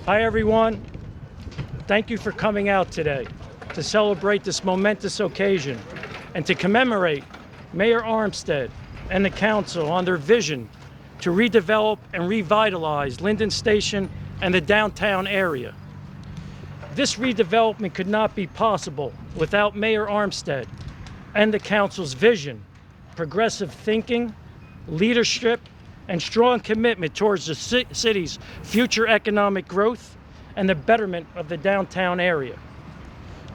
Hi, everyone. Thank you for coming out today to celebrate this momentous occasion and to commemorate Mayor Armstead and the council on their vision to redevelop and revitalize Linden Station and the downtown area. This redevelopment could not be possible without Mayor Armstead and the council's vision, progressive thinking, leadership, and strong commitment towards the city's future economic growth and the betterment of the downtown area.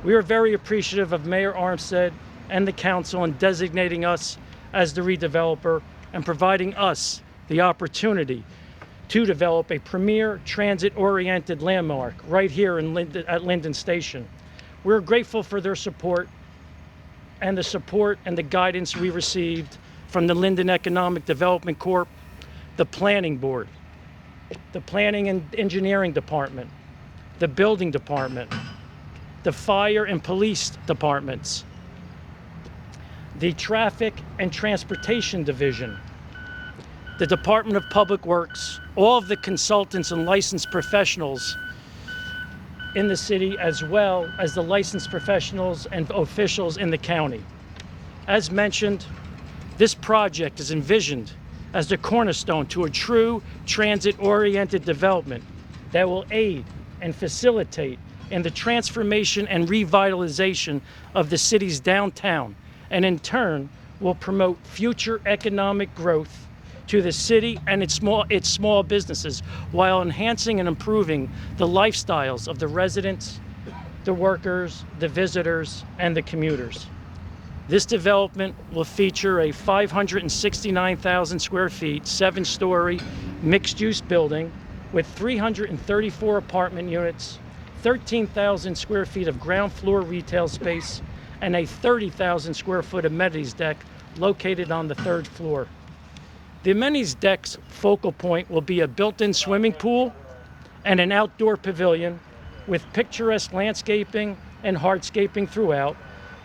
We are very appreciative of Mayor Armstead and the council in designating us as the redeveloper and providing us the opportunity to develop a premier transit-oriented landmark right here in Linden, at Linden Station. We're grateful for their support and the guidance we received from the Linden Economic Development Corp., the Planning Board, the Planning and Engineering Department, the Building Department, the Fire and Police Departments, the Traffic and Transportation Division, the Department of Public Works, all of the consultants and licensed professionals in the city, as well as the licensed professionals and officials in the county. As mentioned, this project is envisioned as the cornerstone to a true transit-oriented development that will aid and facilitate in the transformation and revitalization of the city's downtown, and in turn will promote future economic growth to the city and its small businesses, while enhancing and improving the lifestyles of the residents, the workers, the visitors, and the commuters. This development will feature a 569,000 square feet, 7-story mixed-use building with 334 apartment units, 13,000 square feet of ground floor retail space, and a 30,000 square foot amenities deck located on the 3rd floor. The amenities deck's focal point will be a built-in swimming pool and an outdoor pavilion with picturesque landscaping and hardscaping throughout,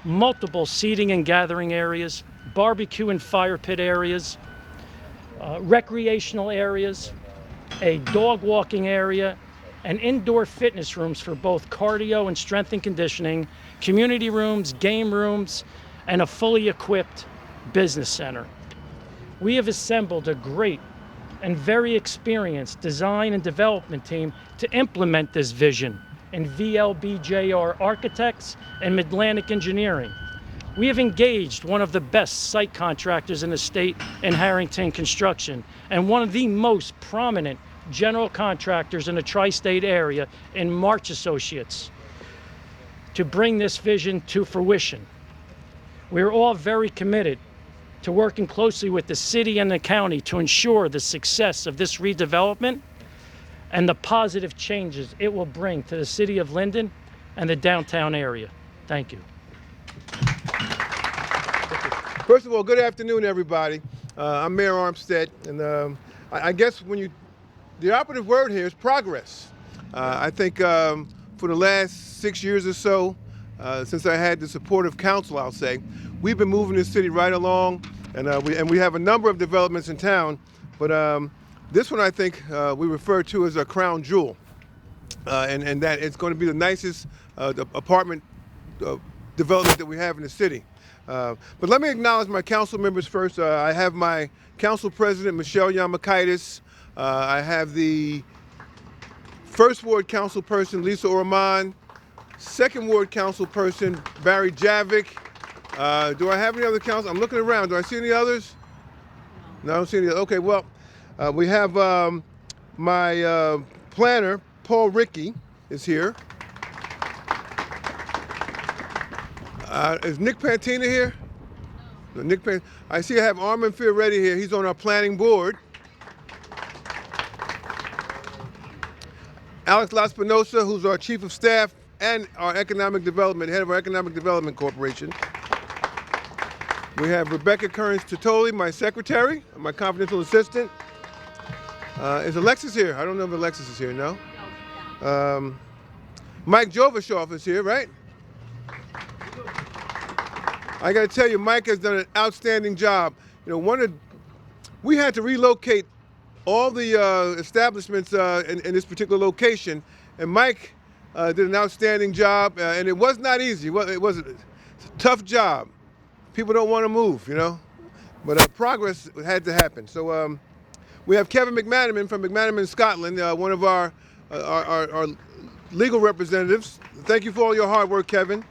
multiple seating and gathering areas, barbecue and fire pit areas, recreational areas, a dog walking area, and indoor fitness rooms for both cardio and strength and conditioning, community rooms, game rooms, and a fully equipped business center. We have assembled a great and very experienced design and development team to implement this vision in VLBJR Architects and Mid-Atlantic Engineering. We have engaged one of the best site contractors in the state in Harrington Construction and one of the most prominent general contractors in the tri-state area in March Associates to bring this vision to fruition. We are all very committed to working closely with the city and the county to ensure the success of this redevelopment and the positive changes it will bring to the city of Linden and the downtown area. Thank you. First of all, good afternoon, everybody. I'm Mayor Armstead, and I guess the operative word here is progress. I think for the last 6 years or so, since I had the support of council, I'll say, we've been moving this city right along, and we have a number of developments in town, but this one I think we refer to as a crown jewel, and that it's going to be the nicest apartment development that we have in the city. But let me acknowledge my council members first. I have my council president, Michelle Yamakaitis. I have the First Ward council person, Lisa Orman. Second Ward council person, Barry Javik. Do I have any other council? I'm looking around. Do I see any others? No, I don't see any. Okay, well, we have my planner, Paul Rickey, is here. Is Nick Pantina here? No, I see I have Armand Fioretti here. He's on our planning board. Alex Laspinosa, who's our chief of staff and our economic development, head of our economic development corporation. We have Rebecca Kearns-Titoli, my secretary, my confidential assistant. Is Alexis here? I don't know if Alexis is here, no? Mike Jovashoff is here, right? I got to tell you, Mike has done an outstanding job. You know, we had to relocate all the establishments in this particular location. And Mike did an outstanding job, and it was not easy. It was a tough job. People don't want to move, you know, but progress had to happen. So we have Kevin McManaman from McManaman, Scotland, one of our legal representatives. Thank you for all your hard work, Kevin.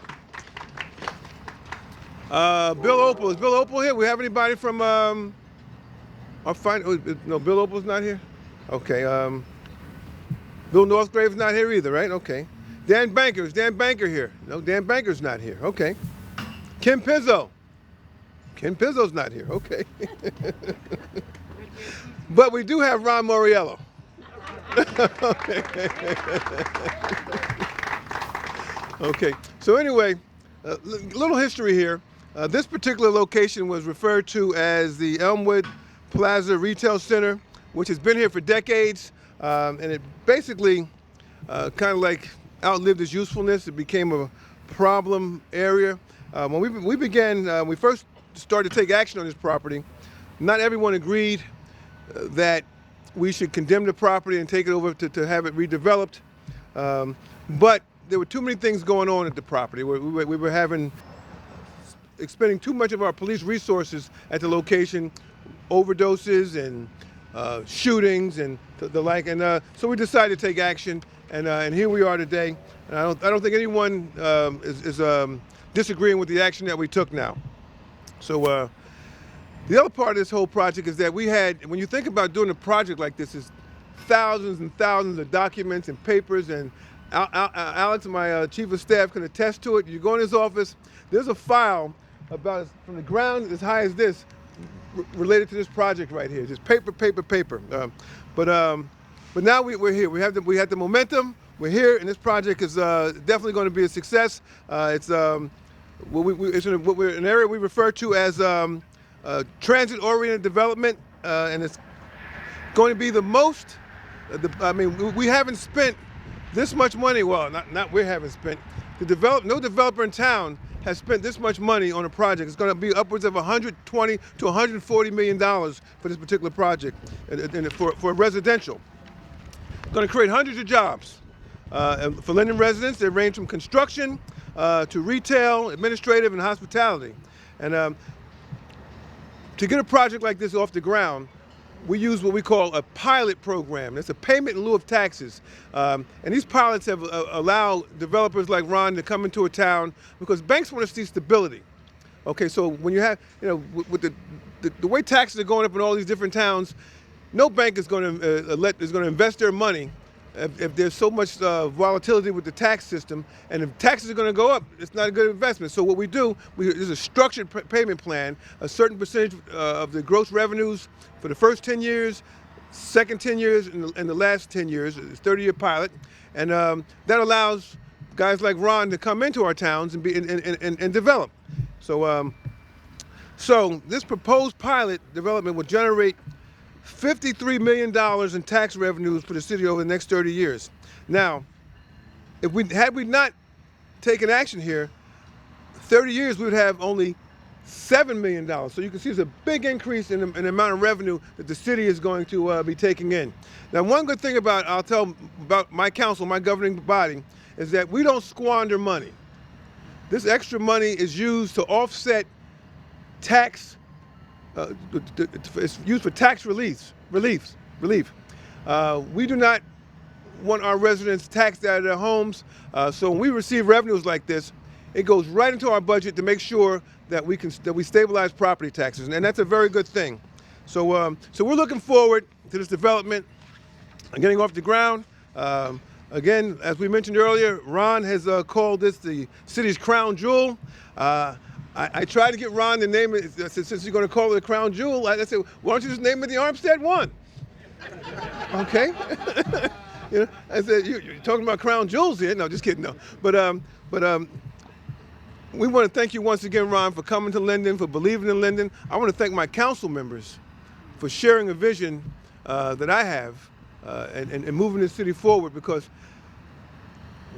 Bill Opal. Is Bill Opal here? We have anybody from our no, Bill Opal's not here? Okay. Bill Northgrave's not here either, right? Okay. Dan Banker. Is Dan Banker here? No, Dan Banker's not here. Okay. Kim Pizzo. Kim Pizzo's not here. Okay. But we do have Ron Moriello. Okay. Okay. So anyway, a little history here. This particular location was referred to as the Elmwood Plaza Retail Center, which has been here for decades, and it basically kind of like outlived its usefulness. It became a problem area. When we first started to take action on this property, not everyone agreed that we should condemn the property and take it over to have it redeveloped. But there were too many things going on at the property. We were expending too much of our police resources at the location, overdoses and shootings and the like. And so we decided to take action, and here we are today. And I don't think anyone is disagreeing with the action that we took now. So the other part of this whole project is that when you think about doing a project like this, is thousands and thousands of documents and papers, and Alex, my chief of staff, can attest to it. You go in his office, there's a file about from the ground as high as this related to this project right here. Just paper, paper, paper. But now we're here. We had the momentum. We're here, and this project is definitely going to be a success. It's an area we refer to as transit-oriented development, and it's going to be the most. We haven't spent this much money. Well, not we haven't spent. No developer in town has spent this much money on a project. It's going to be upwards of $120 to $140 million for this particular project, and for residential. It's going to create hundreds of jobs for Linden residents. They range from construction to retail, administrative, and hospitality. And to get a project like this off the ground, we use what we call a pilot program. It's a payment in lieu of taxes. And these pilots have allowed developers like Ron to come into a town because banks want to see stability. Okay, so when you have, with the way taxes are going up in all these different towns, no bank is going to invest their money if there's so much volatility with the tax system, and if taxes are going to go up, it's not a good investment. So what we do, there's a structured payment plan, a certain percentage of the gross revenues for the first 10 years, second 10 years, and the last 10 years. It's a 30-year pilot, and that allows guys like Ron to come into our towns and develop. So this proposed pilot development will generate $53 million in tax revenues for the city over the next 30 years. Now, had we not taken action here, 30 years we would have only $7 million. So you can see there's a big increase in the amount of revenue that the city is going to be taking in. Now, one good thing about my council, my governing body, is that we don't squander money. This extra money is used to offset tax. It's used for tax relief. We do not want our residents taxed out of their homes. So when we receive revenues like this, it goes right into our budget to make sure that we stabilize property taxes, and that's a very good thing. So we're looking forward to this development and getting off the ground. Again, as we mentioned earlier, Ron has called this the city's crown jewel. I tried to get Ron to name it. I said, since you're going to call it a crown jewel, I said, why don't you just name it the Armstead One? Okay. I said, you're talking about crown jewels here. No, just kidding. No, but we want to thank you once again, Ron, for coming to Linden, for believing in Linden. I want to thank my council members for sharing a vision that I have and moving this city forward, because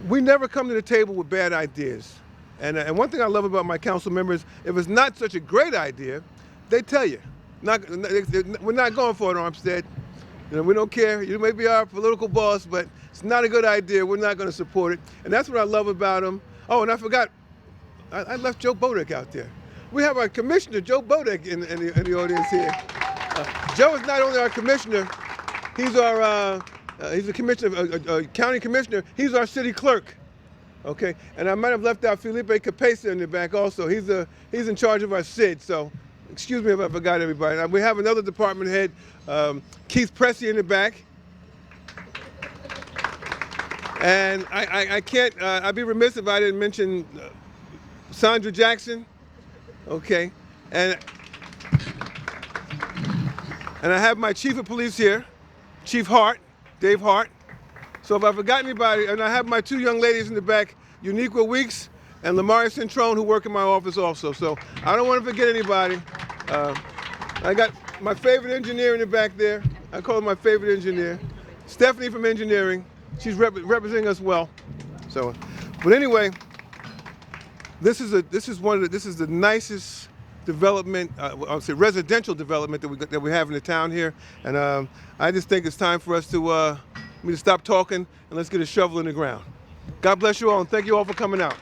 we never come to the table with bad ideas. And one thing I love about my council members, if it's not such a great idea, they tell you. We're not going for it, Armstead. You know, we don't care. You may be our political boss, but it's not a good idea. We're not going to support it. And that's what I love about him. Oh, and I forgot, I left Joe Bodek out there. We have our commissioner, Joe Bodek, in the audience here. Joe is not only our commissioner, he's a commissioner, a county commissioner. He's our city clerk. Okay, and I might have left out Felipe Capesa in the back also. He's in charge of our SID, so excuse me if I forgot everybody. Now, we have another department head, Keith Pressey in the back. And I can't, I'd be remiss if I didn't mention Sandra Jackson, okay? And I have my chief of police here, Chief Hart, Dave Hart. So if I forgot anybody, and I have my two young ladies in the back, Uniqua Weeks and Lamaria Centrone, who work in my office also. So I don't want to forget anybody. I got my favorite engineer in the back there. I call her my favorite engineer. Stephanie from engineering. She's representing us well. So, but anyway, this is the nicest development, I would say residential development that we have in the town here. And I just think it's time for us to stop talking and let's get a shovel in the ground. God bless you all, and thank you all for coming out.